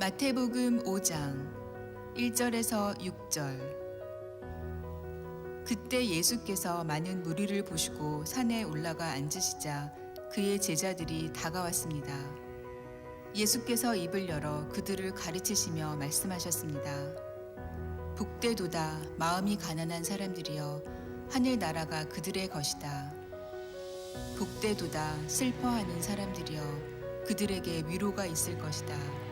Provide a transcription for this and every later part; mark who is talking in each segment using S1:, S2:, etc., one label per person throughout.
S1: 마태복음 5장 1절에서 6절. 그때 예수께서 많은 무리를 보시고 산에 올라가 앉으시자 그의 제자들이 다가왔습니다. 예수께서 입을 열어 그들을 가르치시며 말씀하셨습니다. 복되도다 마음이 가난한 사람들이여 하늘 나라가 그들의 것이다. 복되도다 슬퍼하는 사람들이여 그들에게 위로가 있을 것이다.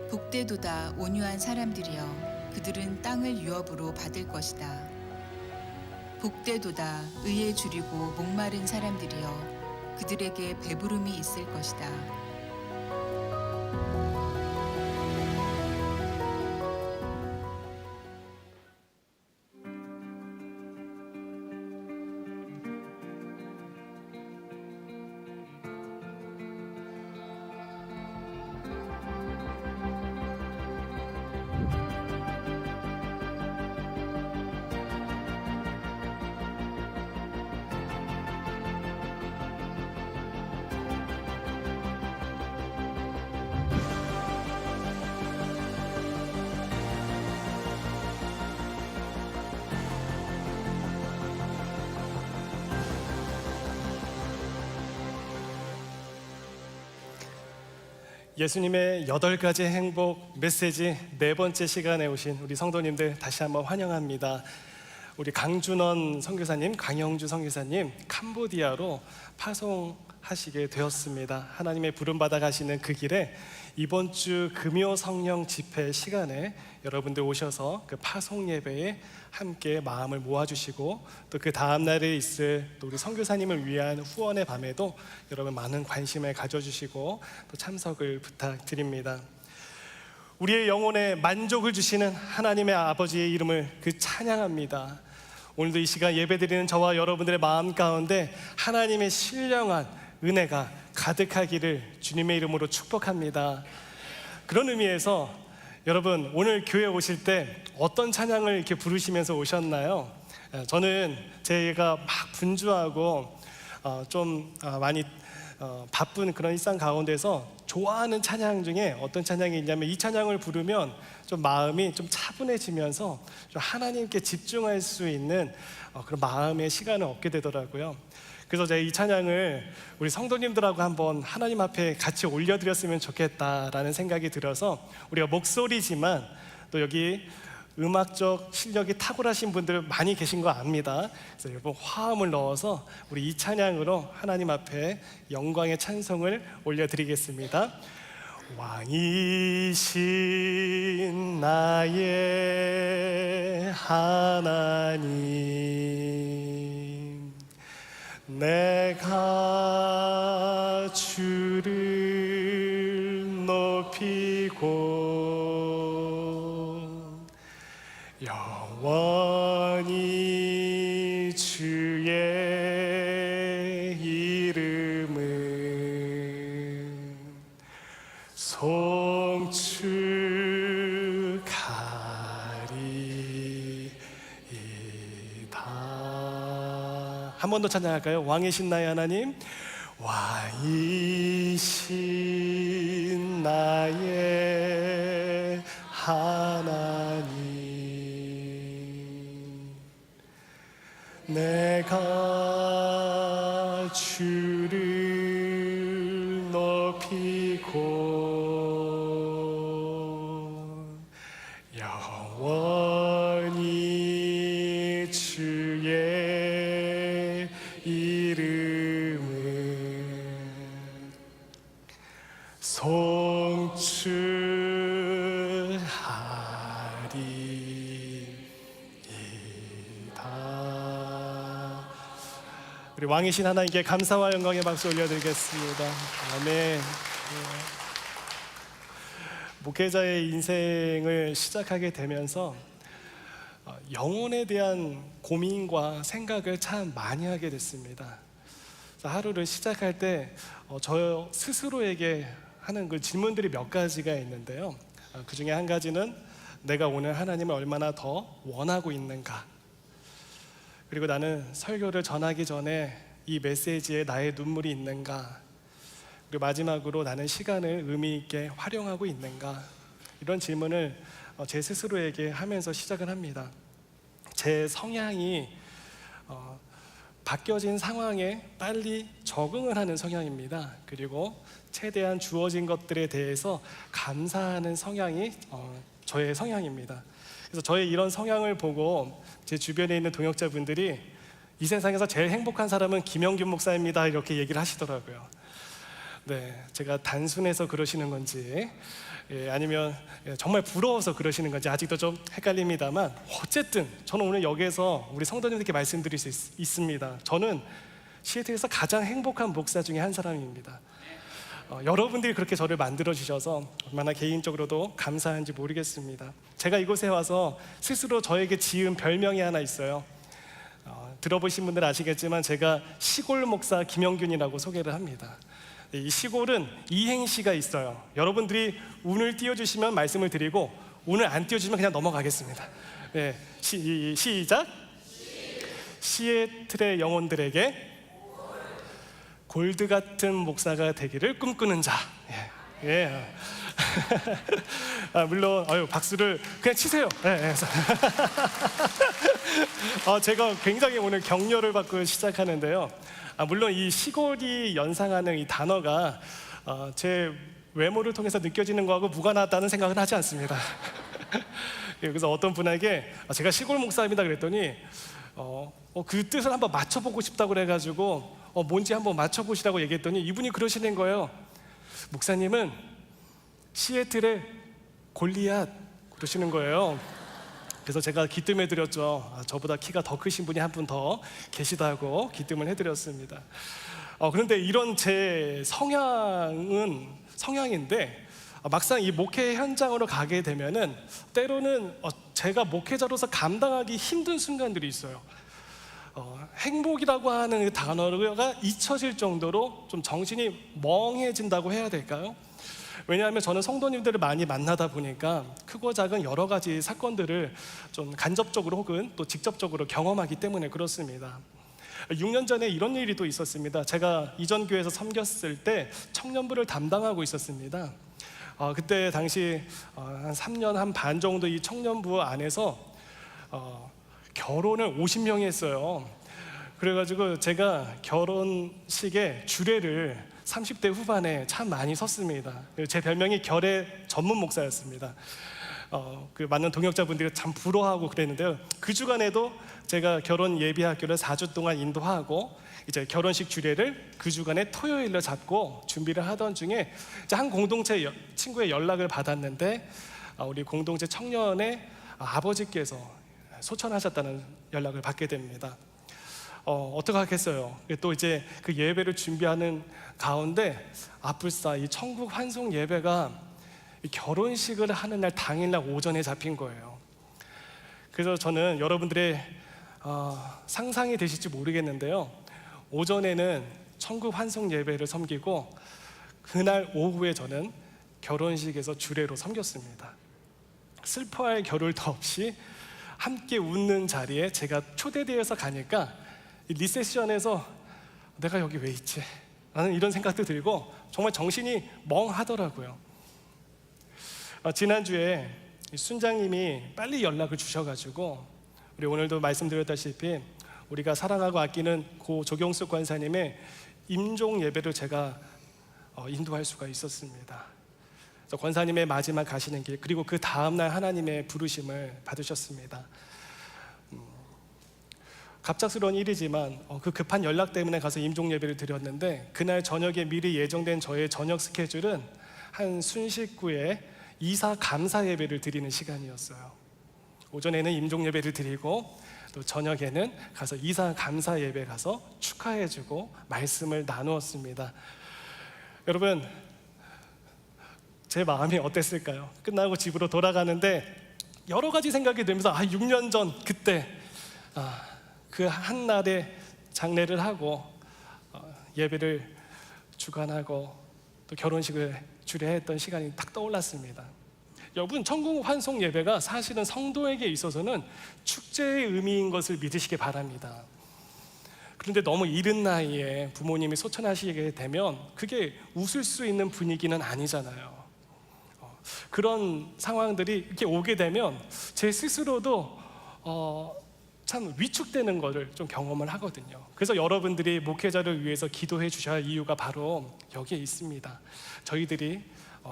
S1: 복되도다 온유한 사람들이여 그들은 땅을 유업으로 받을 것이다. 복되도다 의에 줄이고 목마른 사람들이여 그들에게 배부름이 있을 것이다.
S2: 예수님의 8가지 행복 메시지 4번째 시간에 오신 우리 성도님들 다시 한번 환영합니다. 우리 강준원 선교사님, 강영주 선교사님 캄보디아로 파송하시게 되었습니다. 하나님의 부름받아 가시는 그 길에 이번 주 금요 성령 집회 시간에 여러분들 오셔서 그 파송 예배에 함께 마음을 모아주시고 또 그 다음 날에 있을 또 우리 선교사님을 위한 후원의 밤에도 여러분 많은 관심을 가져주시고 또 참석을 부탁드립니다. 우리의 영혼에 만족을 주시는 하나님의 아버지의 이름을 찬양합니다. 오늘도 이 시간 예배드리는 저와 여러분들의 마음 가운데 하나님의 신령한 은혜가 가득하기를 주님의 이름으로 축복합니다. 그런 의미에서 여러분 오늘 교회 오실 때 어떤 찬양을 이렇게 부르시면서 오셨나요? 저는 제가 막 분주하고 좀 많이 바쁜 그런 일상 가운데서 좋아하는 찬양 중에 어떤 찬양이 있냐면 이 찬양을 부르면 좀 마음이 좀 차분해지면서 좀 하나님께 집중할 수 있는 그런 마음의 시간을 얻게 되더라고요. 그래서 제가 이 찬양을 우리 성도님들하고 한번 하나님 앞에 같이 올려드렸으면 좋겠다라는 생각이 들어서 우리가 목소리지만 또 여기 음악적 실력이 탁월하신 분들 많이 계신 거 압니다. 그래서 여러분 화음을 넣어서 우리 이 찬양으로 하나님 앞에 영광의 찬송을 올려드리겠습니다. 왕이신 나의 하나님, 내가 주를 높이고 영원히 주의 이름을 송축하리이다. 한 번 더 찬양할까요? 왕이신 나의 하나님, 왕이신 나의 하나님, 내가 주를 높이고 영원히 주의 이름을 송축하리이다. 우리 왕이신 하나님께 감사와 영광의 박수 올려드리겠습니다. 아멘. 목회자의 인생을 시작하게 되면서 영혼에 대한 고민과 생각을 참 많이 하게 됐습니다. 하루를 시작할 때 저 스스로에게 하는 그 질문들이 몇 가지가 있는데요. 그 중에 한 가지는 내가 오늘 하나님을 얼마나 더 원하고 있는가, 그리고 나는 설교를 전하기 전에 이 메시지에 나의 눈물이 있는가, 그리고 마지막으로 나는 시간을 의미 있게 활용하고 있는가, 이런 질문을 제 스스로에게 하면서 시작을 합니다. 제 성향이 바뀌어진 상황에 빨리 적응을 하는 성향입니다. 그리고 최대한 주어진 것들에 대해서 감사하는 성향이 저의 성향입니다. 그래서 저의 이런 성향을 보고 제 주변에 있는 동역자분들이 이 세상에서 제일 행복한 사람은 김영균 목사입니다, 이렇게 얘기를 하시더라고요. 네, 제가 단순해서 그러시는 건지 아니면 정말 부러워서 그러시는 건지 아직도 좀 헷갈립니다만, 어쨌든 저는 오늘 여기에서 우리 성도님들께 말씀드릴 수 있습니다. 저는 시애틀에서 가장 행복한 목사 중에 한 사람입니다. 여러분들이 그렇게 저를 만들어 주셔서 얼마나 개인적으로도 감사한지 모르겠습니다. 제가 이곳에 와서 스스로 저에게 지은 별명이 하나 있어요. 들어보신 분들 아시겠지만 제가 시골 목사 김영균이라고 소개를 합니다. 이 시골은 이행시가 있어요. 여러분들이 운을 띄워주시면 말씀을 드리고 운을 안 띄워주시면 그냥 넘어가겠습니다. 네, 시작. 시애틀의 영혼들에게 골드 같은 목사가 되기를 꿈꾸는 자. 예. 물론 박수를 그냥 치세요. 예. 제가 굉장히 오늘 격려를 받고 시작하는데요. 물론 이 시골이 연상하는 이 단어가 제 외모를 통해서 느껴지는 거하고 무관하다는 생각은 하지 않습니다. 그래서 어떤 분에게 제가 시골 목사입니다 그랬더니 그 뜻을 한번 맞춰보고 싶다고 그래가지고 뭔지 한번 맞춰보시라고 얘기했더니 이분이 그러시는 거예요. 목사님은 시애틀의 골리앗 그러시는 거예요. 그래서 제가 기뜸해 드렸죠. 저보다 키가 더 크신 분이 한 분 더 계시다고 기뜸을 해드렸습니다. 그런데 이런 제 성향인데 막상 이 목회 현장으로 가게 되면은 때로는 제가 목회자로서 감당하기 힘든 순간들이 있어요. 행복이라고 하는 그 단어가 잊혀질 정도로 좀 정신이 멍해진다고 해야 될까요? 왜냐하면 저는 성도님들을 많이 만나다 보니까 크고 작은 여러 가지 사건들을 좀 간접적으로 혹은 또 직접적으로 경험하기 때문에 그렇습니다. 6년 전에 이런 일이 또 있었습니다. 제가 이전 교회에서 섬겼을 때 청년부를 담당하고 있었습니다. 그때 당시 한 3년 한 반 정도 이 청년부 안에서 결혼을 50명이 했어요. 그래가지고 제가 결혼식에 주례를 30대 후반에 참 많이 섰습니다. 제 별명이 결의 전문 목사였습니다. 그 많은 동역자분들이 참 부러워하고 그랬는데요. 그 주간에도 제가 결혼 예비 학교를 4주 동안 인도하고 이제 결혼식 주례를 그 주간에 토요일로 잡고 준비를 하던 중에 이제 한 공동체 친구의 연락을 받았는데 우리 공동체 청년의 아버지께서 소천하셨다는 연락을 받게 됩니다. 어떡하겠어요. 또 이제 그 예배를 준비하는 가운데 아뿔싸 이 천국 환송 예배가 결혼식을 하는 날 당일날 오전에 잡힌 거예요. 그래서 저는 여러분들의 상상이 되실지 모르겠는데요, 오전에는 천국 환송 예배를 섬기고 그날 오후에 저는 결혼식에서 주례로 섬겼습니다. 슬퍼할 겨를도 없이 함께 웃는 자리에 제가 초대되어서 가니까 리셉션에서 내가 여기 왜 있지? 라는 이런 생각도 들고 정말 정신이 멍하더라고요. 지난주에 순장님이 빨리 연락을 주셔가지고 우리 오늘도 말씀드렸다시피 우리가 사랑하고 아끼는 고 조경숙 권사님의 임종 예배를 제가 인도할 수가 있었습니다. 그래서 권사님의 마지막 가시는 길, 그리고 그 다음날 하나님의 부르심을 받으셨습니다. 갑작스러운 일이지만 그 급한 연락 때문에 가서 임종 예배를 드렸는데 그날 저녁에 미리 예정된 저의 저녁 스케줄은 한 순식구에 이사 감사 예배를 드리는 시간이었어요. 오전에는 임종 예배를 드리고 또 저녁에는 가서 이사 감사 예배 가서 축하해주고 말씀을 나누었습니다. 여러분, 제 마음이 어땠을까요? 끝나고 집으로 돌아가는데 여러 가지 생각이 들면서 6년 전 그때 그 한날에 장례를 하고 예배를 주관하고 또 결혼식을 주례했던 시간이 딱 떠올랐습니다. 여러분, 천국 환송 예배가 사실은 성도에게 있어서는 축제의 의미인 것을 믿으시기 바랍니다. 그런데 너무 이른 나이에 부모님이 소천하시게 되면 그게 웃을 수 있는 분위기는 아니잖아요. 그런 상황들이 이렇게 오게 되면 제 스스로도 참 위축되는 거를 좀 경험을 하거든요. 그래서 여러분들이 목회자를 위해서 기도해 주셔야 할 이유가 바로 여기에 있습니다. 저희들이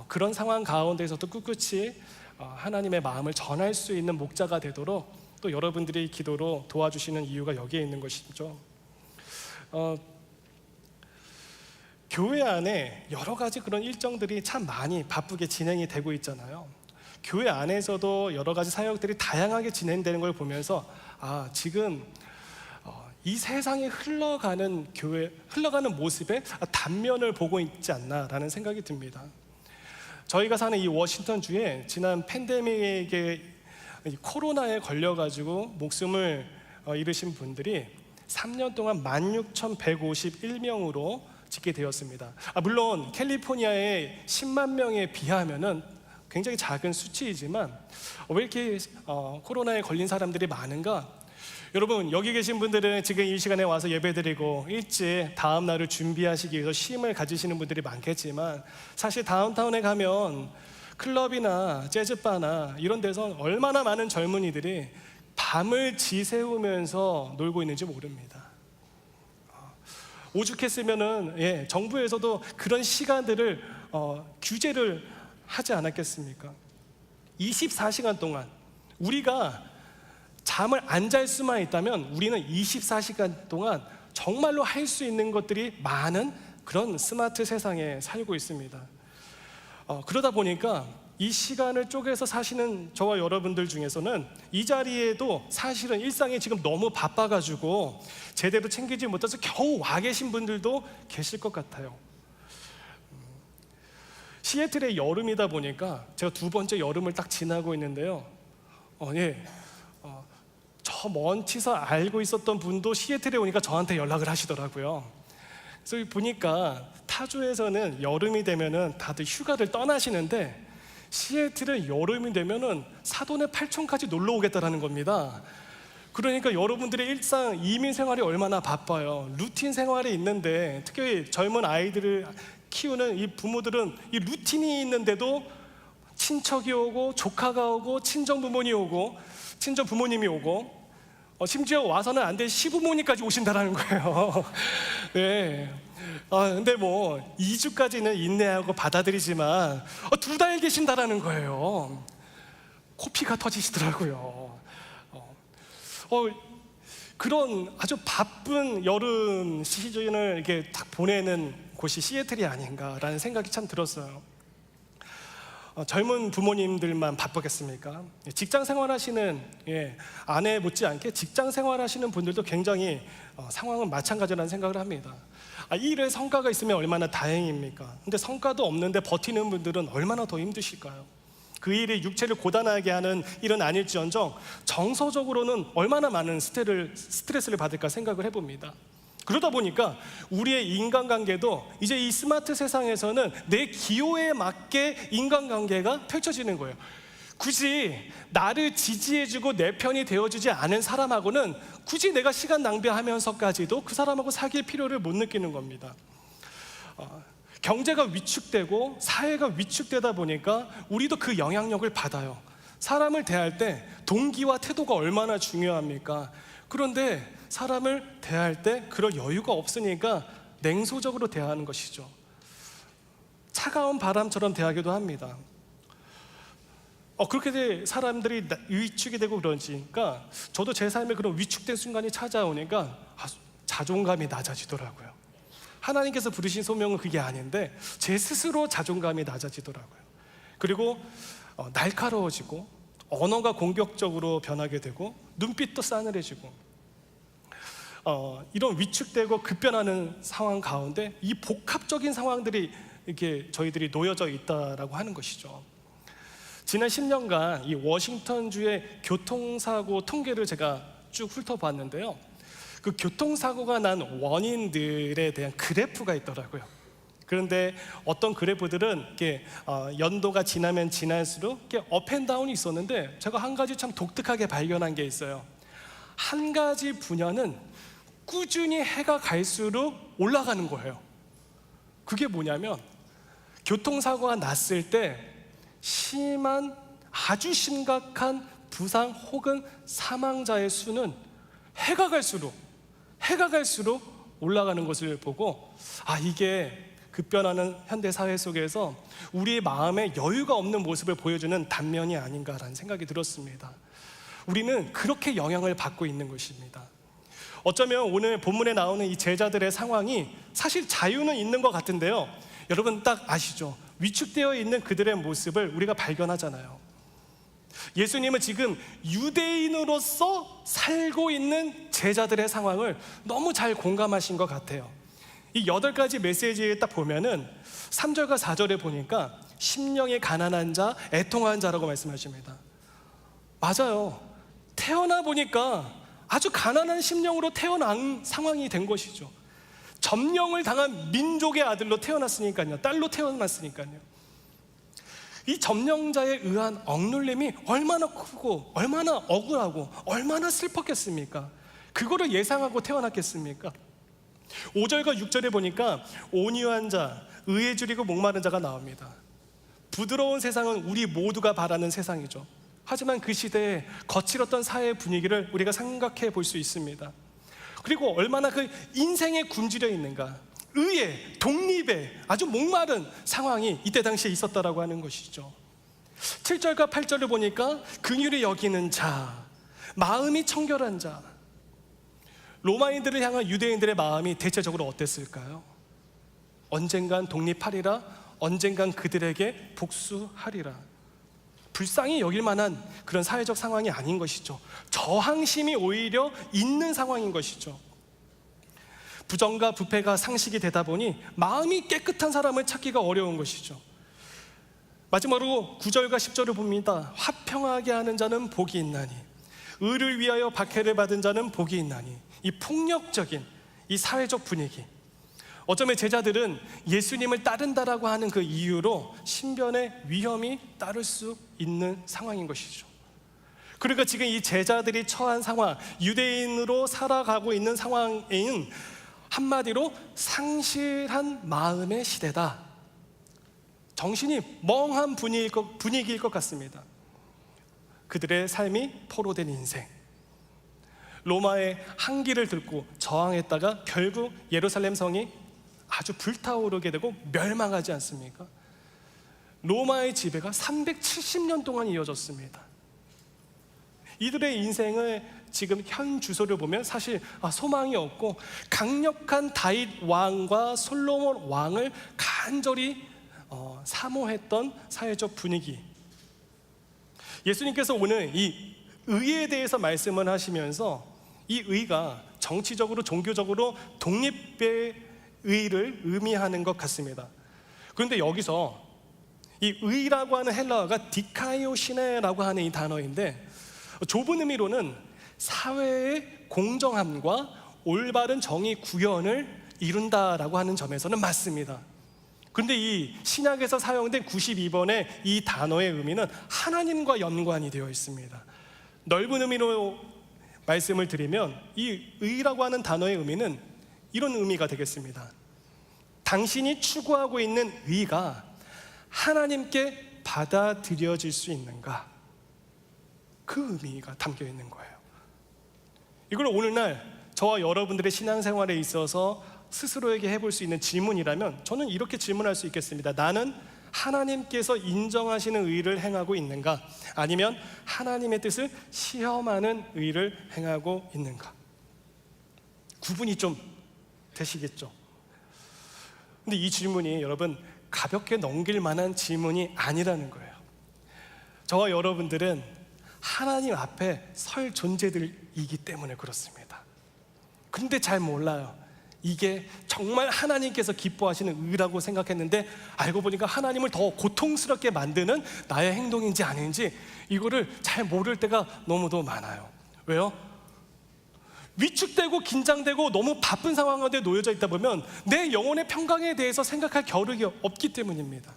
S2: 그런 상황 가운데서도 꿋꿋이 하나님의 마음을 전할 수 있는 목자가 되도록 또 여러분들이 기도로 도와주시는 이유가 여기에 있는 것이죠. 교회 안에 여러 가지 그런 일정들이 참 많이 바쁘게 진행이 되고 있잖아요. 교회 안에서도 여러 가지 사역들이 다양하게 진행되는 걸 보면서 지금 이 세상에 흘러가는 모습의 단면을 보고 있지 않나라는 생각이 듭니다. 저희가 사는 이 워싱턴주에 지난 팬데믹에 코로나에 걸려가지고 목숨을 잃으신 분들이 3년 동안 16,151명으로 짓게 되었습니다. 물론 캘리포니아의 10만 명에 비하면은 굉장히 작은 수치이지만 왜 이렇게 코로나에 걸린 사람들이 많은가? 여러분, 여기 계신 분들은 지금 이 시간에 와서 예배드리고 일찍 다음 날을 준비하시기 위해서 쉼을 가지시는 분들이 많겠지만 사실 다운타운에 가면 클럽이나 재즈바나 이런 데서 얼마나 많은 젊은이들이 밤을 지새우면서 놀고 있는지 모릅니다. 오죽했으면은 정부에서도 그런 시간들을 규제를 하지 않았겠습니까? 24시간 동안 우리가 잠을 안 잘 수만 있다면 우리는 24시간 동안 정말로 할 수 있는 것들이 많은 그런 스마트 세상에 살고 있습니다. 그러다 보니까 이 시간을 쪼개서 사시는 저와 여러분들 중에서는 이 자리에도 사실은 일상이 지금 너무 바빠가지고 제대로 챙기지 못해서 겨우 와 계신 분들도 계실 것 같아요. 시애틀의 여름이다 보니까 제가 두 번째 여름을 딱 지나고 있는데요. 저 먼치서 알고 있었던 분도 시애틀에 오니까 저한테 연락을 하시더라고요. 그래서 보니까 타주에서는 여름이 되면은 다들 휴가를 떠나시는데 시애틀은 여름이 되면은 사돈의 팔촌까지 놀러 오겠다라는 겁니다. 그러니까 여러분들의 일상 이민 생활이 얼마나 바빠요. 루틴 생활이 있는데 특히 젊은 아이들을 키우는 이 부모들은 이 루틴이 있는데도 친척이 오고 조카가 오고 친정 부모님이 오고 심지어 와서는 안 될 시부모님까지 오신다라는 거예요. 네. 근데 뭐 2주까지는 인내하고 받아들이지만 2달 계신다라는 거예요. 코피가 터지시더라고요. 그런 아주 바쁜 여름 시즌을 이렇게 딱 보내는 곳이 시애틀이 아닌가라는 생각이 참 들었어요. 젊은 부모님들만 바쁘겠습니까? 직장 생활하시는 아내 못지않게 직장 생활하시는 분들도 굉장히 상황은 마찬가지라는 생각을 합니다. 이 일에 성과가 있으면 얼마나 다행입니까? 근데 성과도 없는데 버티는 분들은 얼마나 더 힘드실까요? 그 일이 육체를 고단하게 하는 일은 아닐지언정 정서적으로는 얼마나 많은 스트레스를 받을까 생각을 해봅니다. 그러다 보니까 우리의 인간관계도 이제 이 스마트 세상에서는 내 기호에 맞게 인간관계가 펼쳐지는 거예요. 굳이 나를 지지해주고 내 편이 되어주지 않은 사람하고는 굳이 내가 시간 낭비하면서까지도 그 사람하고 사귈 필요를 못 느끼는 겁니다. 경제가 위축되고 사회가 위축되다 보니까 우리도 그 영향력을 받아요. 사람을 대할 때 동기와 태도가 얼마나 중요합니까? 그런데 사람을 대할 때 그럴 여유가 없으니까 냉소적으로 대하는 것이죠. 차가운 바람처럼 대하기도 합니다. 그렇게 사람들이 위축이 되고 그러니까 저도 제 삶에 그런 위축된 순간이 찾아오니까 자존감이 낮아지더라고요. 하나님께서 부르신 소명은 그게 아닌데 제 스스로 자존감이 낮아지더라고요. 그리고 날카로워지고 언어가 공격적으로 변하게 되고 눈빛도 싸늘해지고 이런 위축되고 급변하는 상황 가운데 이 복합적인 상황들이 이렇게 저희들이 놓여져 있다라고 하는 것이죠. 지난 10년간 이 워싱턴주의 교통사고 통계를 제가 쭉 훑어봤는데요. 그 교통사고가 난 원인들에 대한 그래프가 있더라고요. 그런데 어떤 그래프들은 이렇게 연도가 지나면 지날수록 이렇게 업앤다운이 있었는데 제가 한 가지 참 독특하게 발견한 게 있어요. 한 가지 분야는 꾸준히 해가 갈수록 올라가는 거예요. 그게 뭐냐면 교통사고가 났을 때 심한 아주 심각한 부상 혹은 사망자의 수는 해가 갈수록 올라가는 것을 보고 이게 급변하는 현대 사회 속에서 우리의 마음에 여유가 없는 모습을 보여주는 단면이 아닌가라는 생각이 들었습니다. 우리는 그렇게 영향을 받고 있는 것입니다. 어쩌면 오늘 본문에 나오는 이 제자들의 상황이 사실 자유는 있는 것 같은데요, 여러분 딱 아시죠? 위축되어 있는 그들의 모습을 우리가 발견하잖아요. 예수님은 지금 유대인으로서 살고 있는 제자들의 상황을 너무 잘 공감하신 것 같아요. 이 8가지 메시지에 딱 보면은 3절과 4절에 보니까 심령이 가난한 자, 애통한 자라고 말씀하십니다. 맞아요. 태어나 보니까 아주 가난한 심령으로 태어난 상황이 된 것이죠. 점령을 당한 민족의 아들로 태어났으니까요, 딸로 태어났으니까요. 이 점령자에 의한 억눌림이 얼마나 크고 얼마나 억울하고 얼마나 슬펐겠습니까? 그거를 예상하고 태어났겠습니까? 5절과 6절에 보니까 온유한 자, 의에 줄이고 목마른 자가 나옵니다. 부드러운 세상은 우리 모두가 바라는 세상이죠. 하지만 그 시대에 거칠었던 사회 분위기를 우리가 생각해 볼 수 있습니다. 그리고 얼마나 그 인생에 굶주려 있는가, 의에, 독립에 아주 목마른 상황이 이때 당시에 있었다라고 하는 것이죠. 7절과 8절을 보니까 긍휼히 여기는 자, 마음이 청결한 자. 로마인들을 향한 유대인들의 마음이 대체적으로 어땠을까요? 언젠간 독립하리라, 언젠간 그들에게 복수하리라. 불쌍히 여길 만한 그런 사회적 상황이 아닌 것이죠. 저항심이 오히려 있는 상황인 것이죠. 부정과 부패가 상식이 되다 보니 마음이 깨끗한 사람을 찾기가 어려운 것이죠. 마지막으로 9절과 10절을 봅니다. 화평하게 하는 자는 복이 있나니, 의를 위하여 박해를 받은 자는 복이 있나니. 이 폭력적인 이 사회적 분위기, 어쩌면 제자들은 예수님을 따른다라고 하는 그 이유로 신변의 위험이 따를 수 있는 상황인 것이죠. 그러니까 지금 이 제자들이 처한 상황, 유대인으로 살아가고 있는 상황인 한마디로 상실한 마음의 시대다. 정신이 멍한 분위기일 것 같습니다. 그들의 삶이 포로된 인생, 로마의 항기를 듣고 저항했다가 결국 예루살렘 성이 아주 불타오르게 되고 멸망하지 않습니까? 로마의 지배가 370년 동안 이어졌습니다. 이들의 인생을 지금 현 주소를 보면 사실 소망이 없고, 강력한 다윗 왕과 솔로몬 왕을 간절히 사모했던 사회적 분위기. 예수님께서 오늘 이 의에 대해서 말씀을 하시면서 이 의가 정치적으로 종교적으로 독립의 의를 의미하는 것 같습니다. 그런데 여기서 이 의라고 하는 헬라어가 디카이오시네라고 하는 이 단어인데, 좁은 의미로는 사회의 공정함과 올바른 정의 구현을 이룬다라고 하는 점에서는 맞습니다. 그런데 이 신약에서 사용된 92번의 이 단어의 의미는 하나님과 연관이 되어 있습니다. 넓은 의미로 말씀을 드리면 이 의라고 하는 단어의 의미는 이런 의미가 되겠습니다. 당신이 추구하고 있는 의가 하나님께 받아들여질 수 있는가? 그 의미가 담겨 있는 거예요. 이걸 오늘날 저와 여러분들의 신앙생활에 있어서 스스로에게 해볼 수 있는 질문이라면 저는 이렇게 질문할 수 있겠습니다. 나는 하나님께서 인정하시는 의를 행하고 있는가? 아니면 하나님의 뜻을 시험하는 의를 행하고 있는가? 구분이 좀 되시겠죠? 근데 이 질문이 여러분 가볍게 넘길 만한 질문이 아니라는 거예요. 저와 여러분들은 하나님 앞에 설 존재들이기 때문에 그렇습니다. 근데 잘 몰라요. 이게 정말 하나님께서 기뻐하시는 의라고 생각했는데 알고 보니까 하나님을 더 고통스럽게 만드는 나의 행동인지 아닌지 이거를 잘 모를 때가 너무도 많아요. 왜요? 위축되고 긴장되고 너무 바쁜 상황 가운데 놓여져 있다 보면 내 영혼의 평강에 대해서 생각할 겨를이 없기 때문입니다.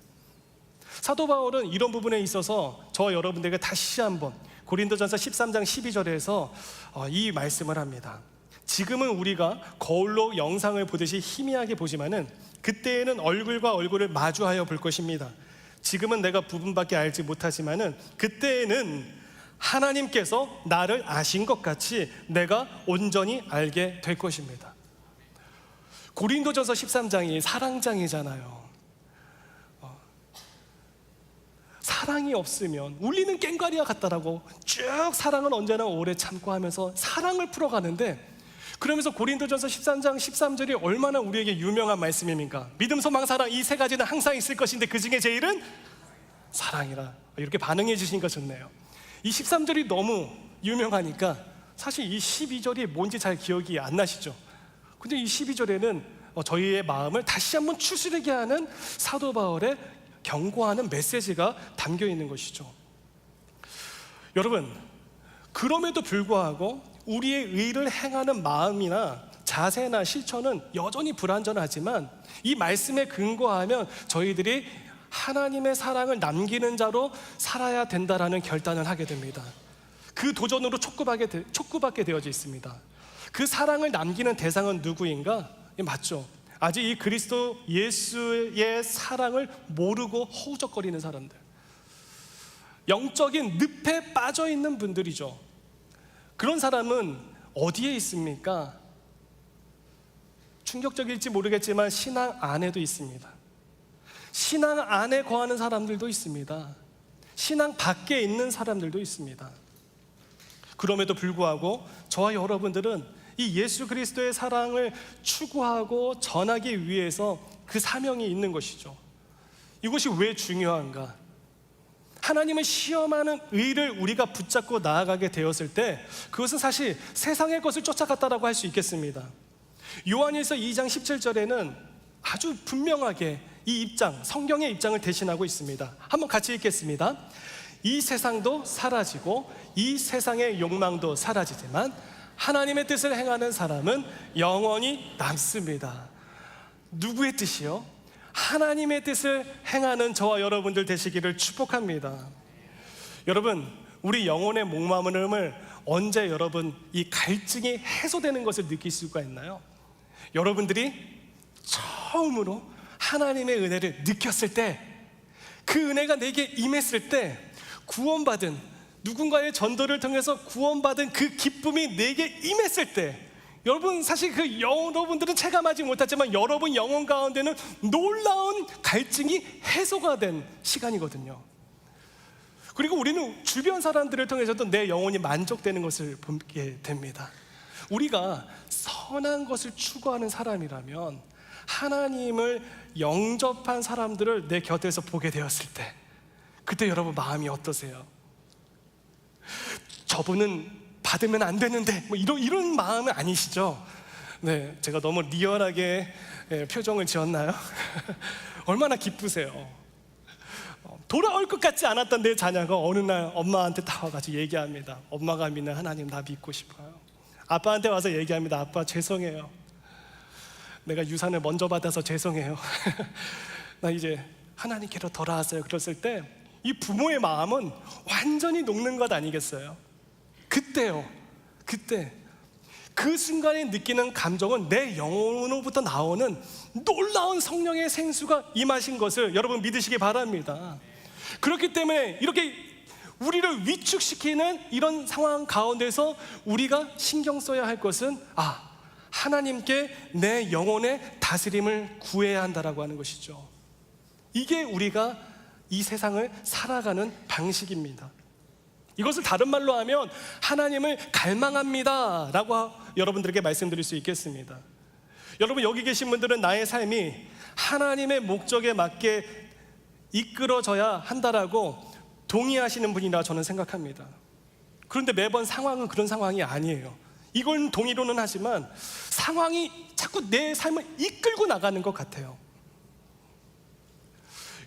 S2: 사도 바울은 이런 부분에 있어서 저와 여러분들에게 다시 한번 고린도전서 13장 12절에서 이 말씀을 합니다. 지금은 우리가 거울로 영상을 보듯이 희미하게 보지만은 그때에는 얼굴과 얼굴을 마주하여 볼 것입니다. 지금은 내가 부분밖에 알지 못하지만은 그때에는 하나님께서 나를 아신 것 같이 내가 온전히 알게 될 것입니다. 고린도전서 13장이 사랑장이잖아요. 사랑이 없으면 울리는 꽹과리와 같다라고 쭉 사랑은 언제나 오래 참고 하면서 사랑을 풀어가는데, 그러면서 고린도전서 13장 13절이 얼마나 우리에게 유명한 말씀입니까? 믿음, 소망, 사랑, 이 세 가지는 항상 있을 것인데 그 중에 제일은 사랑이라. 이렇게 반응해 주시니까 좋네요. 이 13절이 너무 유명하니까 사실 이 12절이 뭔지 잘 기억이 안 나시죠? 근데 이 12절에는 저희의 마음을 다시 한번 추스르게 하는 사도 바울의 경고하는 메시지가 담겨 있는 것이죠. 여러분, 그럼에도 불구하고 우리의 의를 행하는 마음이나 자세나 실천은 여전히 불완전하지만 이 말씀에 근거하면 저희들이 하나님의 사랑을 남기는 자로 살아야 된다라는 결단을 하게 됩니다. 그 도전으로 촉구받게 되어져 있습니다. 그 사랑을 남기는 대상은 누구인가? 맞죠. 아직 이 그리스도 예수의 사랑을 모르고 허우적거리는 사람들, 영적인 늪에 빠져 있는 분들이죠. 그런 사람은 어디에 있습니까? 충격적일지 모르겠지만 신앙 안에도 있습니다. 신앙 안에 거하는 사람들도 있습니다. 신앙 밖에 있는 사람들도 있습니다. 그럼에도 불구하고 저와 여러분들은 이 예수 그리스도의 사랑을 추구하고 전하기 위해서 그 사명이 있는 것이죠. 이것이 왜 중요한가? 하나님을 시험하는 의를 우리가 붙잡고 나아가게 되었을 때 그것은 사실 세상의 것을 쫓아갔다라고 할 수 있겠습니다. 요한일서 2장 17절에는 아주 분명하게 이 입장, 성경의 입장을 대신하고 있습니다. 한번 같이 읽겠습니다. 이 세상도 사라지고 이 세상의 욕망도 사라지지만 하나님의 뜻을 행하는 사람은 영원히 남습니다. 누구의 뜻이요? 하나님의 뜻을 행하는 저와 여러분들 되시기를 축복합니다. 여러분, 우리 영혼의 목마름을 언제 여러분 이 갈증이 해소되는 것을 느낄 수가 있나요? 여러분들이 처음으로 하나님의 은혜를 느꼈을 때, 그 은혜가 내게 임했을 때, 구원받은 누군가의 전도를 통해서 구원받은 그 기쁨이 내게 임했을 때, 여러분 사실 그 여러분들은 체감하지 못하지만 여러분 영혼 가운데는 놀라운 갈증이 해소가 된 시간이거든요. 그리고 우리는 주변 사람들을 통해서도 내 영혼이 만족되는 것을 보게 됩니다. 우리가 선한 것을 추구하는 사람이라면 하나님을 영접한 사람들을 내 곁에서 보게 되었을 때, 그때 여러분 마음이 어떠세요? 저분은 받으면 안 되는데 뭐 이런 마음은 아니시죠? 네, 제가 너무 리얼하게 표정을 지었나요? 얼마나 기쁘세요? 돌아올 것 같지 않았던 내 자녀가 어느 날 엄마한테 다 와가지고 얘기합니다. 엄마가 믿는 하나님 나 믿고 싶어요. 아빠한테 와서 얘기합니다. 아빠 죄송해요. 내가 유산을 먼저 받아서 죄송해요. 나 이제 하나님께로 돌아왔어요. 그랬을 때 이 부모의 마음은 완전히 녹는 것 아니겠어요? 그때요. 그때 그 순간에 느끼는 감정은 내 영혼으로부터 나오는 놀라운 성령의 생수가 임하신 것을 여러분 믿으시기 바랍니다. 그렇기 때문에 이렇게 우리를 위축시키는 이런 상황 가운데서 우리가 신경 써야 할 것은 하나님께 내 영혼의 다스림을 구해야 한다라고 하는 것이죠. 이게 우리가 이 세상을 살아가는 방식입니다. 이것을 다른 말로 하면 하나님을 갈망합니다 라고 여러분들에게 말씀드릴 수 있겠습니다. 여러분 여기 계신 분들은 나의 삶이 하나님의 목적에 맞게 이끌어져야 한다라고 동의하시는 분이라 저는 생각합니다. 그런데 매번 상황은 그런 상황이 아니에요. 이건 동의로는 하지만 상황이 자꾸 내 삶을 이끌고 나가는 것 같아요.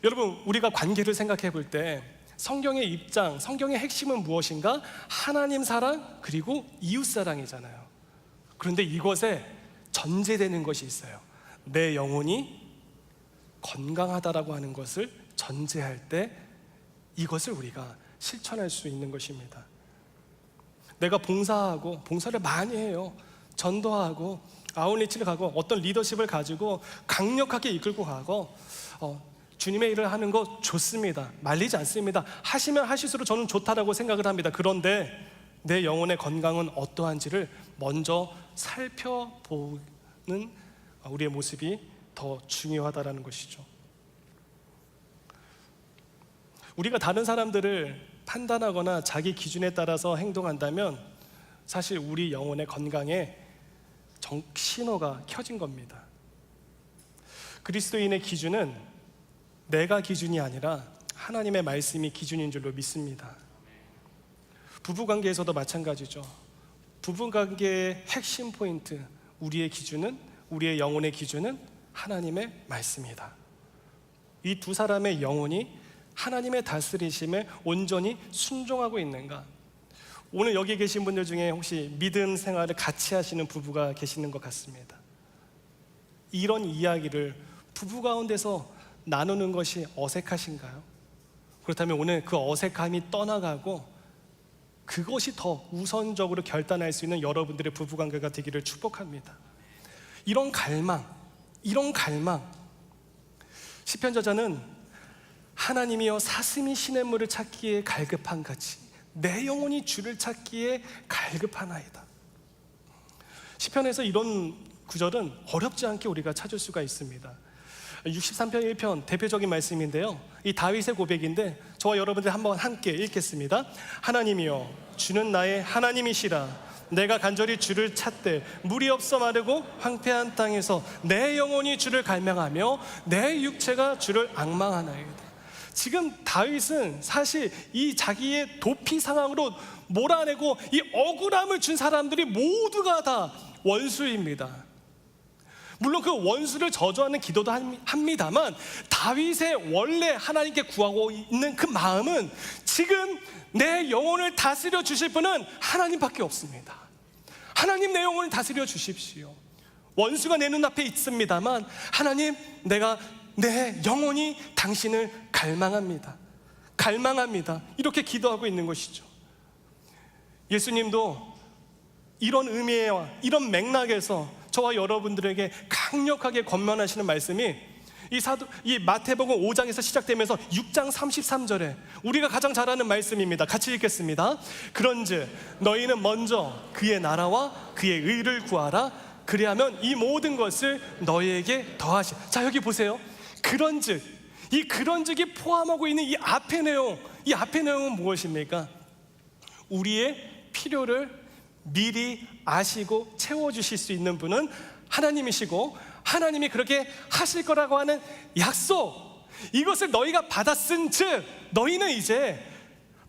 S2: 여러분 우리가 관계를 생각해 볼 때 성경의 입장, 성경의 핵심은 무엇인가? 하나님 사랑 그리고 이웃 사랑이잖아요. 그런데 이것에 전제되는 것이 있어요. 내 영혼이 건강하다라고 하는 것을 전제할 때 이것을 우리가 실천할 수 있는 것입니다. 내가 봉사를 많이 해요. 전도하고 아웃리치를 가고 어떤 리더십을 가지고 강력하게 이끌고 가고 주님의 일을 하는 거 좋습니다. 말리지 않습니다. 하시면 하실수록 저는 좋다라고 생각을 합니다. 그런데 내 영혼의 건강은 어떠한지를 먼저 살펴보는 우리의 모습이 더 중요하다라는 것이죠. 우리가 다른 사람들을 판단하거나 자기 기준에 따라서 행동한다면 사실 우리 영혼의 건강에 신호가 켜진 겁니다. 그리스도인의 기준은 내가 기준이 아니라 하나님의 말씀이 기준인 줄로 믿습니다. 부부관계에서도 마찬가지죠. 부부관계의 핵심 포인트, 우리의 기준은, 우리의 영혼의 기준은 하나님의 말씀이다. 이 두 사람의 영혼이 하나님의 다스리심에 온전히 순종하고 있는가? 오늘 여기 계신 분들 중에 혹시 믿음 생활을 같이 하시는 부부가 계시는 것 같습니다. 이런 이야기를 부부 가운데서 나누는 것이 어색하신가요? 그렇다면 오늘 그 어색함이 떠나가고 그것이 더 우선적으로 결단할 수 있는 여러분들의 부부관계가 되기를 축복합니다. 이런 갈망 시편 저자는 하나님이여 사슴이 시냇물을 찾기에 갈급한 같이 내 영혼이 주를 찾기에 갈급하나이다. 시편에서 이런 구절은 어렵지 않게 우리가 찾을 수가 있습니다. 63편 1편 대표적인 말씀인데요, 이 다윗의 고백인데 저와 여러분들 한번 함께 읽겠습니다. 하나님이여 주는 나의 하나님이시라. 내가 간절히 주를 찾되 물이 없어 마르고 황폐한 땅에서 내 영혼이 주를 갈망하며 내 육체가 주를 앙망하나이다. 지금 다윗은 사실 이 자기의 도피 상황으로 몰아내고 이 억울함을 준 사람들이 모두가 다 원수입니다. 물론 그 원수를 저주하는 기도도 합니다만 다윗의 원래 하나님께 구하고 있는 그 마음은 지금 내 영혼을 다스려 주실 분은 하나님밖에 없습니다. 하나님 내 영혼을 다스려 주십시오. 원수가 내 눈앞에 있습니다만 하나님 내 영혼이 당신을 갈망합니다. 이렇게 기도하고 있는 것이죠. 예수님도 이런 의미와 이런 맥락에서 저와 여러분들에게 강력하게 권면하시는 말씀이 이 마태복음 5장에서 시작되면서 6장 33절에 우리가 가장 잘 아는 말씀입니다. 같이 읽겠습니다. 그런즉 너희는 먼저 그의 나라와 그의 의를 구하라. 그리하면 이 모든 것을 너희에게 더하시. 자, 여기 보세요. 이 그런즉이 포함하고 있는 이 앞의 내용은 무엇입니까? 우리의 필요를 미리 아시고 채워주실 수 있는 분은 하나님이시고 하나님이 그렇게 하실 거라고 하는 약속, 이것을 너희가 받았은 즉 너희는 이제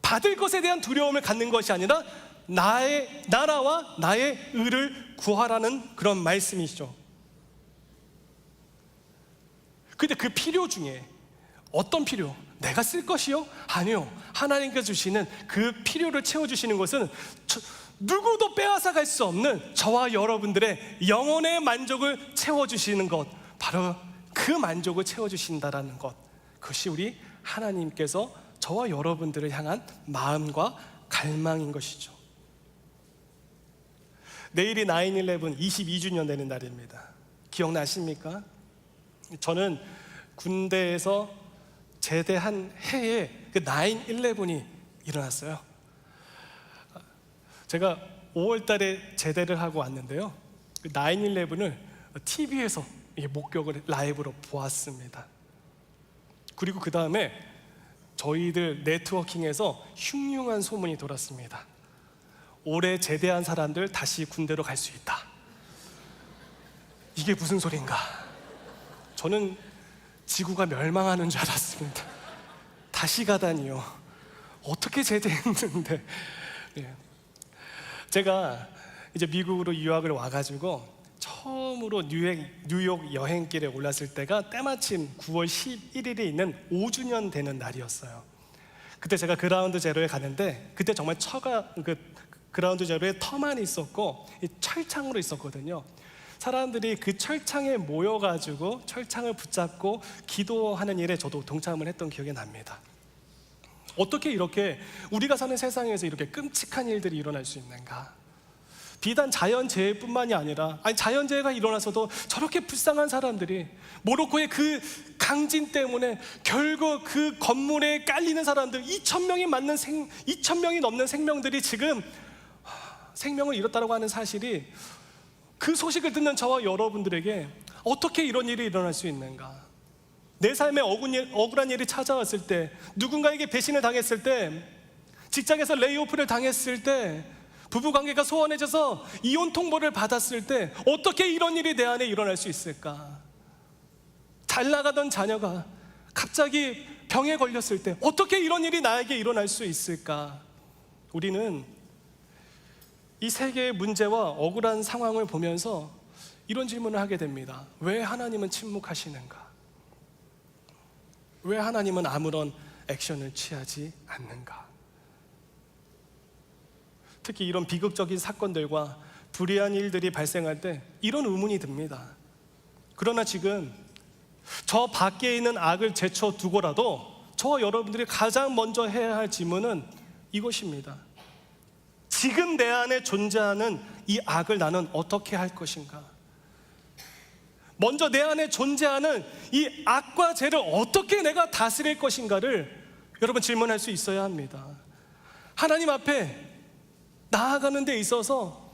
S2: 받을 것에 대한 두려움을 갖는 것이 아니라 나의 나라와 나의 의를 구하라는 그런 말씀이시죠. 근데 그 필요 중에 어떤 필요? 내가 쓸 것이요? 아니요. 하나님께서 주시는 그 필요를 채워주시는 것은 누구도 빼앗아 갈 수 없는 저와 여러분들의 영혼의 만족을 채워주시는 것, 바로 그 만족을 채워주신다라는 것, 그것이 우리 하나님께서 저와 여러분들을 향한 마음과 갈망인 것이죠. 내일이 9/11 22주년 되는 날입니다. 기억나십니까? 저는 군대에서 제대한 해에 그 9/11이 일어났어요. 제가 5월 달에 제대를 하고 왔는데요, 그 9/11을 TV에서 목격을 라이브로 보았습니다. 그리고 그 다음에 저희들 네트워킹에서 흉흉한 소문이 돌았습니다. 올해 제대한 사람들 다시 군대로 갈 수 있다. 이게 무슨 소린가? 저는 지구가 멸망하는 줄 알았습니다. 다시 가다니요. 어떻게 제대했는데. 제가 이제 미국으로 유학을 와가지고 처음으로 뉴욕 여행길에 올랐을 때가 때마침 9월 11일에 있는 5주년 되는 날이었어요. 그때 제가 그라운드 제로에 갔는데 그때 정말 그라운드 제로에 터만 있었고 이 철창으로 있었거든요. 사람들이 그 철창에 모여가지고 철창을 붙잡고 기도하는 일에 저도 동참을 했던 기억이 납니다. 어떻게 이렇게 우리가 사는 세상에서 이렇게 끔찍한 일들이 일어날 수 있는가? 비단 자연재해뿐만이 아니라, 자연재해가 일어나서도 저렇게 불쌍한 사람들이 모로코의 그 강진 때문에 결국 그 건물에 깔리는 사람들 2,000명이 넘는 생명들이 지금 생명을 잃었다고 하는 사실이, 그 소식을 듣는 저와 여러분들에게 어떻게 이런 일이 일어날 수 있는가? 내 삶에 억울한 일이 찾아왔을 때, 누군가에게 배신을 당했을 때, 직장에서 레이오프를 당했을 때, 부부관계가 소원해져서 이혼 통보를 받았을 때 어떻게 이런 일이 내 안에 일어날 수 있을까? 잘 나가던 자녀가 갑자기 병에 걸렸을 때 어떻게 이런 일이 나에게 일어날 수 있을까? 우리는 이 세계의 문제와 억울한 상황을 보면서 이런 질문을 하게 됩니다. 왜 하나님은 침묵하시는가? 왜 하나님은 아무런 액션을 취하지 않는가? 특히 이런 비극적인 사건들과 불의한 일들이 발생할 때 이런 의문이 듭니다. 그러나 지금 저 밖에 있는 악을 제쳐두고라도 저와 여러분들이 가장 먼저 해야 할 질문은 이것입니다. 지금 내 안에 존재하는 이 악을 나는 어떻게 할 것인가? 먼저 내 안에 존재하는 이 악과 죄를 어떻게 내가 다스릴 것인가를 여러분 질문할 수 있어야 합니다. 하나님 앞에 나아가는 데 있어서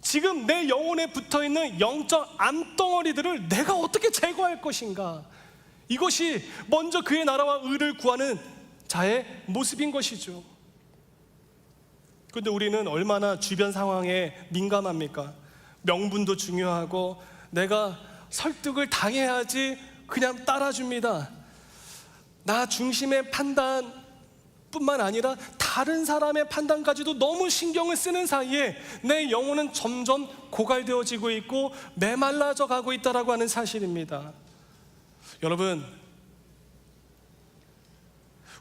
S2: 지금 내 영혼에 붙어있는 영적 암덩어리들을 내가 어떻게 제거할 것인가? 이것이 먼저 그의 나라와 의를 구하는 자의 모습인 것이죠. 그런데 우리는 얼마나 주변 상황에 민감합니까? 명분도 중요하고 내가 설득을 당해야지 그냥 따라줍니다. 나 중심의 판단 뿐만 아니라 다른 사람의 판단까지도 너무 신경을 쓰는 사이에 내 영혼은 점점 고갈되어지고 있고 메말라져 가고 있다라고 하는 사실입니다. 여러분,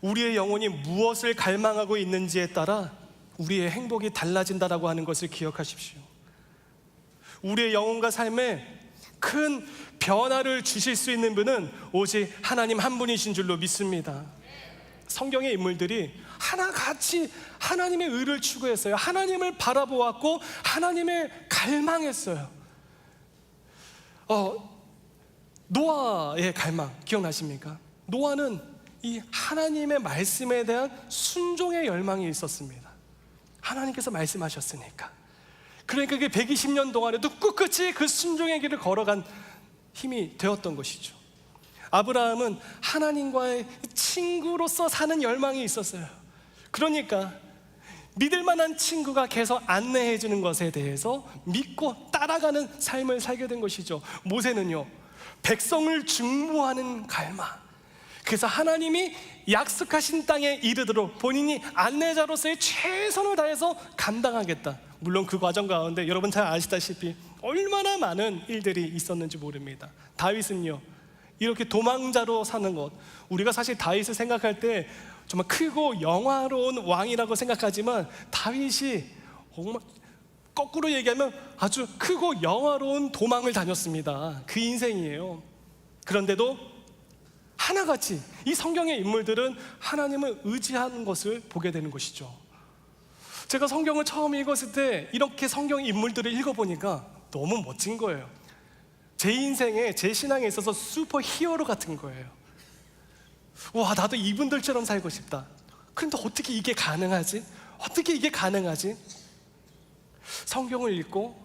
S2: 우리의 영혼이 무엇을 갈망하고 있는지에 따라 우리의 행복이 달라진다라고 하는 것을 기억하십시오. 우리의 영혼과 삶에 큰 변화를 주실 수 있는 분은 오직 하나님 한 분이신 줄로 믿습니다. 성경의 인물들이 하나같이 하나님의 의를 추구했어요. 하나님을 바라보았고 하나님을 갈망했어요. 노아의 갈망 기억나십니까? 노아는 이 하나님의 말씀에 대한 순종의 열망이 있었습니다. 하나님께서 말씀하셨으니까. 그러니까 그게 120년 동안에도 꿋꿋이 그 순종의 길을 걸어간 힘이 되었던 것이죠. 아브라함은 하나님과의 친구로서 사는 열망이 있었어요. 그러니까 믿을 만한 친구가 계속 안내해 주는 것에 대해서 믿고 따라가는 삶을 살게 된 것이죠. 모세는요, 백성을 중보하는 갈망, 그래서 하나님이 약속하신 땅에 이르도록 본인이 안내자로서의 최선을 다해서 감당하겠다. 물론 그 과정 가운데 여러분 잘 아시다시피 얼마나 많은 일들이 있었는지 모릅니다. 다윗은요, 이렇게 도망자로 사는 것, 우리가 사실 다윗을 생각할 때 정말 크고 영화로운 왕이라고 생각하지만 다윗이 정말 거꾸로 얘기하면 아주 크고 영화로운 도망을 다녔습니다. 그 인생이에요. 그런데도 하나같이 이 성경의 인물들은 하나님을 의지하는 것을 보게 되는 것이죠. 제가 성경을 처음 읽었을 때 이렇게 성경 인물들을 읽어보니까 너무 멋진 거예요. 제 인생에, 제 신앙에 있어서 슈퍼 히어로 같은 거예요. 와, 나도 이분들처럼 살고 싶다. 그런데 어떻게 이게 가능하지? 어떻게 이게 가능하지? 성경을 읽고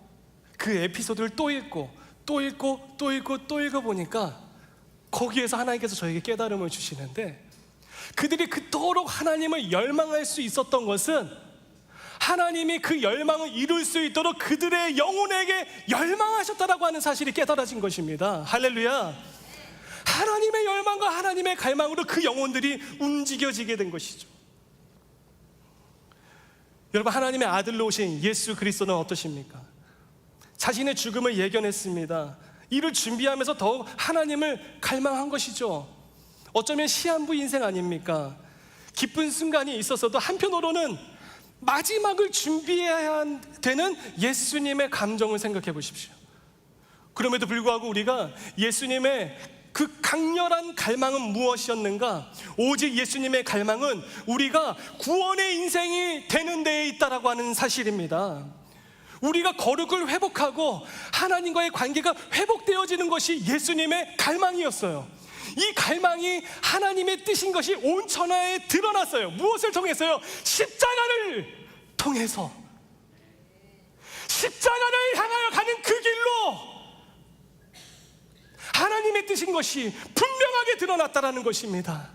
S2: 그 에피소드를 또 읽고 또 읽고 또 읽고 또 읽어보니까 거기에서 하나님께서 저에게 깨달음을 주시는데, 그들이 그토록 하나님을 열망할 수 있었던 것은 하나님이 그 열망을 이룰 수 있도록 그들의 영혼에게 열망하셨다라고 하는 사실이 깨달아진 것입니다. 할렐루야. 하나님의 열망과 하나님의 갈망으로 그 영혼들이 움직여지게 된 것이죠. 여러분, 하나님의 아들로 오신 예수 그리스도는 어떠십니까? 자신의 죽음을 예견했습니다. 이를 준비하면서 더욱 하나님을 갈망한 것이죠. 어쩌면 시한부 인생 아닙니까? 기쁜 순간이 있었어도 한편으로는 마지막을 준비해야 되는 예수님의 감정을 생각해 보십시오. 그럼에도 불구하고 우리가 예수님의 그 강렬한 갈망은 무엇이었는가? 오직 예수님의 갈망은 우리가 구원의 인생이 되는 데에 있다라고 하는 사실입니다. 우리가 거룩을 회복하고 하나님과의 관계가 회복되어지는 것이 예수님의 갈망이었어요. 이 갈망이 하나님의 뜻인 것이 온 천하에 드러났어요. 무엇을 통해서요? 십자가를 통해서. 십자가를 향하여 가는 그 길로 하나님의 뜻인 것이 분명하게 드러났다는 것입니다.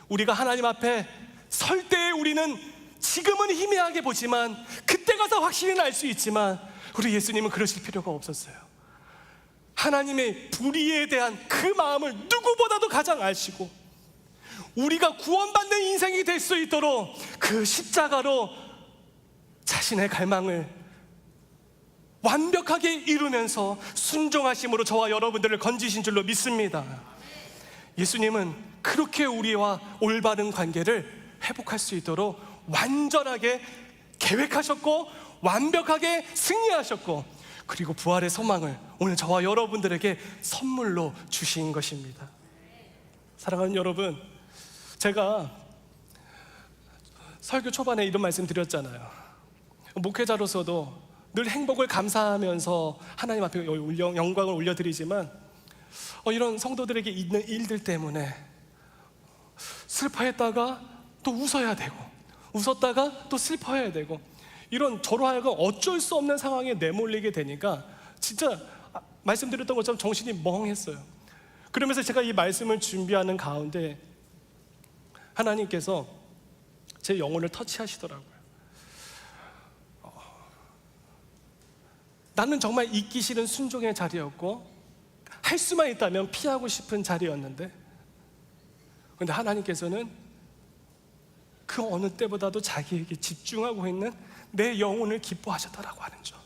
S2: 우리가 하나님 앞에 설 때에 우리는 지금은 희미하게 보지만 그때 가서 확실히 알 수 있지만 우리 예수님은 그러실 필요가 없었어요. 하나님의 불의에 대한 그 마음을 누구보다도 가장 아시고 우리가 구원받는 인생이 될 수 있도록 그 십자가로 자신의 갈망을 완벽하게 이루면서 순종하심으로 저와 여러분들을 건지신 줄로 믿습니다. 예수님은 그렇게 우리와 올바른 관계를 회복할 수 있도록 완전하게 계획하셨고 완벽하게 승리하셨고 그리고 부활의 소망을 오늘 저와 여러분들에게 선물로 주신 것입니다. 사랑하는 여러분, 제가 설교 초반에 이런 말씀 드렸잖아요. 목회자로서도 늘 행복을 감사하면서 하나님 앞에 영광을 올려드리지만 이런 성도들에게 있는 일들 때문에 슬퍼했다가 또 웃어야 되고 웃었다가 또 슬퍼해야 되고 이런 저로 하여금 어쩔 수 없는 상황에 내몰리게 되니까 진짜 말씀드렸던 것처럼 정신이 멍했어요. 그러면서 제가 이 말씀을 준비하는 가운데 하나님께서 제 영혼을 터치하시더라고요. 나는 정말 있기 싫은 순종의 자리였고 할 수만 있다면 피하고 싶은 자리였는데 그런데 하나님께서는 그 어느 때보다도 자기에게 집중하고 있는 내 영혼을 기뻐하셨다라고 하는 점.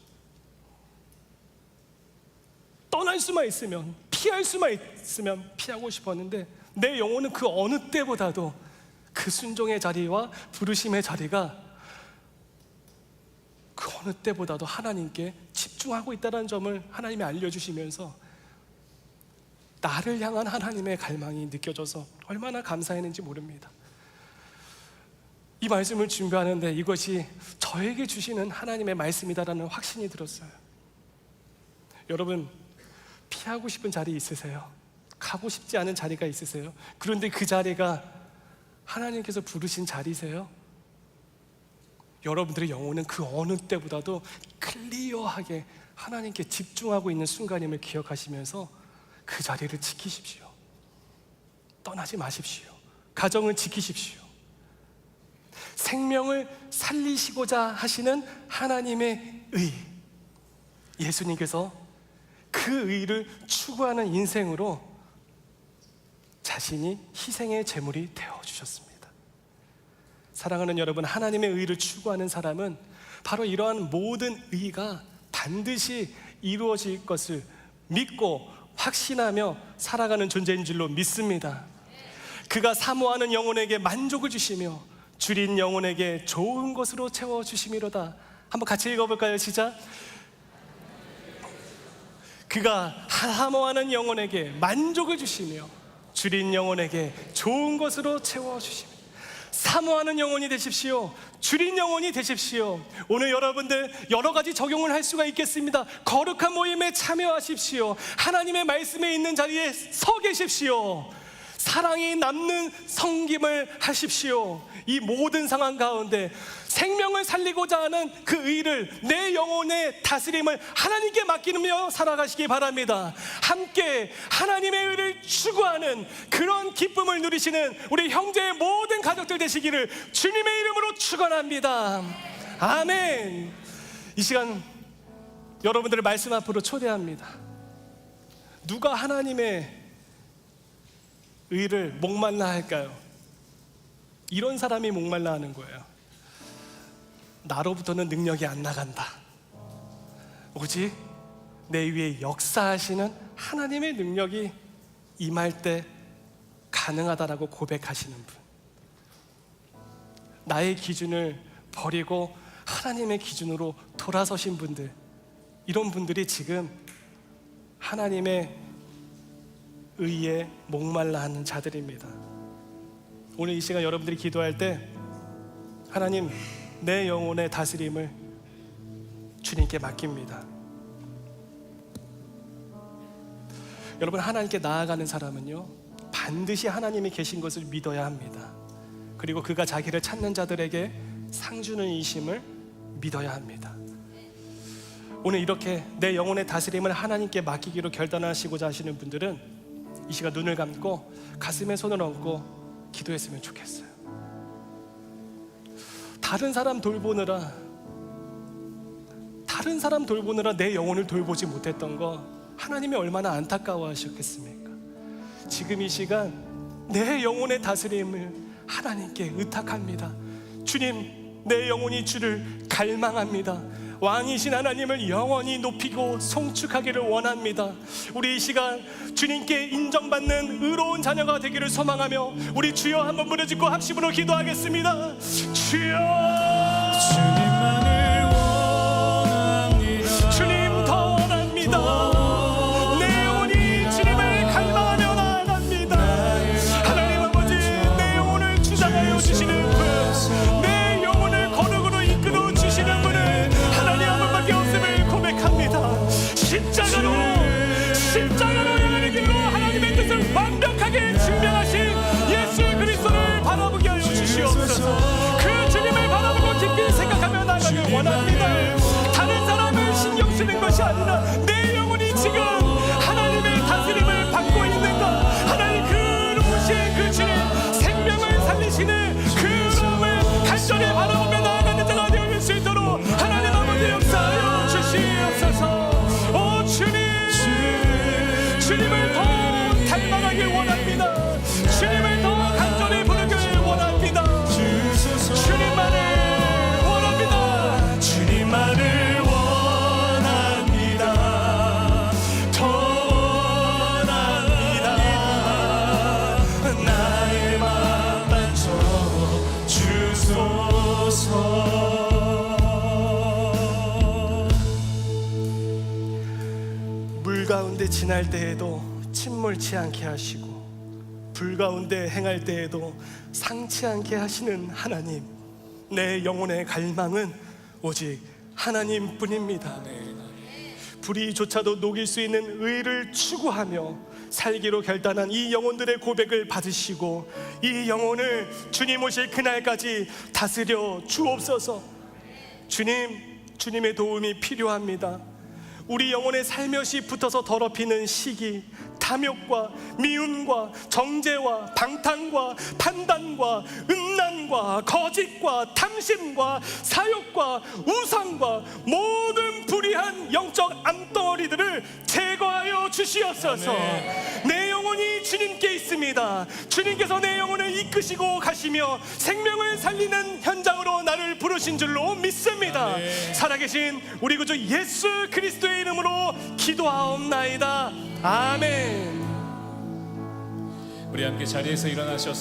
S2: 떠날 수만 있으면 피할 수만 있으면 피하고 싶었는데 내 영혼은 그 어느 때보다도 그 순종의 자리와 부르심의 자리가 그 어느 때보다도 하나님께 집중하고 있다는 점을 하나님이 알려주시면서 나를 향한 하나님의 갈망이 느껴져서 얼마나 감사했는지 모릅니다. 이 말씀을 준비하는데 이것이 저에게 주시는 하나님의 말씀이다라는 확신이 들었어요. 여러분, 피하고 싶은 자리 있으세요? 가고 싶지 않은 자리가 있으세요? 그런데 그 자리가 하나님께서 부르신 자리세요? 여러분들의 영혼은 그 어느 때보다도 클리어하게 하나님께 집중하고 있는 순간임을 기억하시면서 그 자리를 지키십시오. 떠나지 마십시오. 가정을 지키십시오. 생명을 살리시고자 하시는 하나님의 의, 예수님께서 그 의를 추구하는 인생으로 자신이 희생의 제물이 되어주셨습니다. 사랑하는 여러분, 하나님의 의를 추구하는 사람은 바로 이러한 모든 의가 반드시 이루어질 것을 믿고 확신하며 살아가는 존재인 줄로 믿습니다. 그가 사모하는 영혼에게 만족을 주시며 줄인 영혼에게 좋은 것으로 채워주심이로다. 한번 같이 읽어볼까요? 시작. 그가 사모하는 영혼에게 만족을 주시며 줄인 영혼에게 좋은 것으로 채워주시며 사모하는 영혼이 되십시오. 줄인 영혼이 되십시오. 오늘 여러분들 여러 가지 적용을 할 수가 있겠습니다. 거룩한 모임에 참여하십시오. 하나님의 말씀에 있는 자리에 서 계십시오. 사랑이 남는 섬김을 하십시오. 이 모든 상황 가운데 생명을 살리고자 하는 그 의를, 내 영혼의 다스림을 하나님께 맡기며 살아가시기 바랍니다. 함께 하나님의 의를 추구하는 그런 기쁨을 누리시는 우리 형제의 모든 가족들 되시기를 주님의 이름으로 축원합니다. 아멘. 이 시간 여러분들을 말씀 앞으로 초대합니다. 누가 하나님의 의를 목말라 할까요? 이런 사람이 목말라 하는 거예요. 나로부터는 능력이 안 나간다. 오직 내 위에 역사하시는 하나님의 능력이 임할 때 가능하다라고 고백하시는 분. 나의 기준을 버리고 하나님의 기준으로 돌아서신 분들, 이런 분들이 지금 하나님의 의에 목말라 하는 자들입니다. 오늘 이 시간 여러분들이 기도할 때 하나님, 내 영혼의 다스림을 주님께 맡깁니다. 여러분, 하나님께 나아가는 사람은요, 반드시 하나님이 계신 것을 믿어야 합니다. 그리고 그가 자기를 찾는 자들에게 상 주는 이심을 믿어야 합니다. 오늘 이렇게 내 영혼의 다스림을 하나님께 맡기기로 결단하시고자 하시는 분들은 이 시간 눈을 감고 가슴에 손을 얹고 기도했으면 좋겠어요. 다른 사람 돌보느라 내 영혼을 돌보지 못했던 거 하나님이 얼마나 안타까워하셨겠습니까? 지금 이 시간 내 영혼의 다스림을 하나님께 의탁합니다. 주님, 내 영혼이 주를 갈망합니다. 왕이신 하나님을 영원히 높이고 송축하기를 원합니다. 우리 이 시간 주님께 인정받는 의로운 자녀가 되기를 소망하며 우리 주여 한번 부르짖고 합심으로 기도하겠습니다. 주여,
S3: 주님만을 원합니다.
S2: 주님 더 원합니다. 내 영혼이 주님을 갈망하며 나아갑니다. 하나님 아버지, 내 영혼을 주장하여 주시는 분, 내 영혼을 거룩으로 이끌어 주시는 분은 하나님 한 분밖에 없음을 고백합니다. 십자가로 향하는 길로 하나님의 뜻을 완벽하게 증명하신 예수 그리스도를 바라보게 하여 주시옵소서. 그 주님을 바라보고 깊이 생각하며 나가길 원합니다. 다른 사람을 신경 쓰는 것이 아니라 내 영혼이 지금 하나님의 다스림을 받고 있는가, 하나님 그로우신 그 주님, 생명을 살리시는 그로움을 간절히 바라보며 나아가는 자가 되어줄 수 있도록 하나님 아버지 역사하여 주시옵소서. 오 주님, 주님을 더 닮아가길 원합니다. 주님을 더 간절히 부르길 원합니다. 주님만을 원합니다. 주님만을 원합니다. 더 원합니다. 나의 마음 만져 주소서. 물 가운데 지날 때에도 침몰치 않게 하시고 불 가운데 행할 때에도 상치 않게 하시는 하나님, 내 영혼의 갈망은 오직 하나님뿐입니다. 불의조차도 녹일 수 있는 의를 추구하며 살기로 결단한 이 영혼들의 고백을 받으시고 이 영혼을 주님 오실 그날까지 다스려 주옵소서. 주님의 도움이 필요합니다. 우리 영혼의 살며시 붙어서 더럽히는 시기, 탐욕과 미움과 정죄와 방탕과 판단과 음란과 거짓과 탐심과 사욕과 우상과 모든 불의한 영적 암덩어리들을 제거하여 주시옵소서. 내 영혼이 주님께 있습니다. 주님께서 내 영혼을 이끄시고 가시며 생명을 살리는 현장으로 나를 부르신 줄로 믿습니다. 살아계신 우리 구주 예수 그리스도의 이름으로 기도하옵나이다. 아멘.
S3: 우리 함께 자리에서 일어나셔서